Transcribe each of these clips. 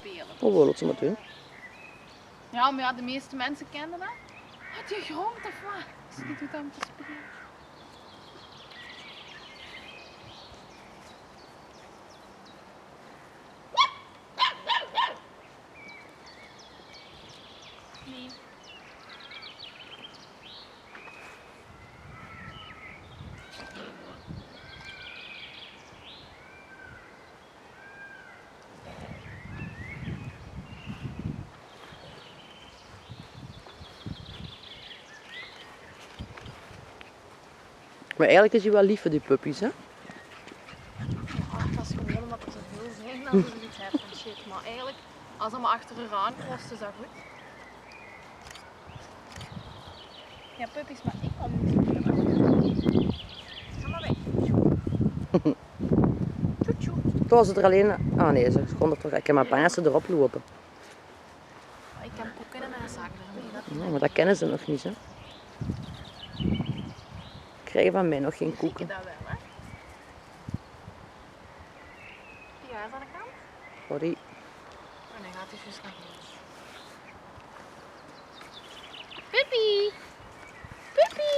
spelen. Hoe wil het ze maar doen? Ja, maar ja, de meeste mensen kennen dat. Had je grond of wat? Als die doet om te spelen. Nee. Maar eigenlijk is hij wel lief voor die puppies, hè? Ja, dat is gewoon omdat er zoveel zijn dat ze zoiets hebben van shit. Maar eigenlijk, als dat maar achter een raam kost, is dat goed. Ja, puppies, maar ik kan niet spelen. Ga maar weg. Tjoet, tjoet. Toen was het er alleen... Ah nee, ze kon er toch... Ik heb maar paarden erop lopen. Ik heb koeken in mijn zak ermee. Ja, maar dat kennen ze nog niet, hè? Krijgen van mij nog geen Zie je koeken. dat wel, hè? Ja, is aan de kant? Sorry. En dan gaat hij juist naar links. Puppy! Puppy!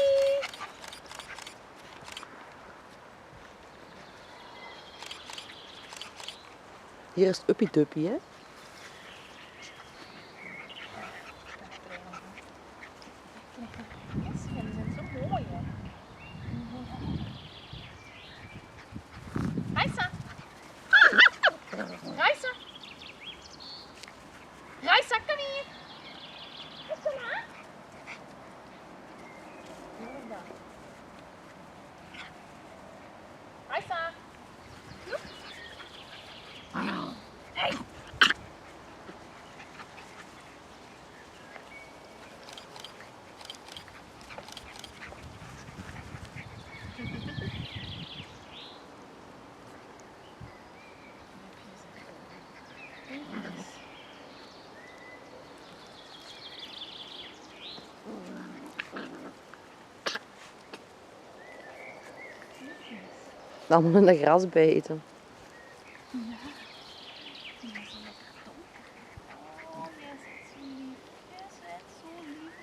Hier is het Uppie Duppie, hè? Yes, die zijn zo mooi, hè? Raisa! Raisa! Raisa, kom hier! Kom maar! Raisa! Hey! Dan moet in dat gras bijten. Ja. Die is zo lekker donker. Oh, jij zit zo lief. Jij zit zo lief.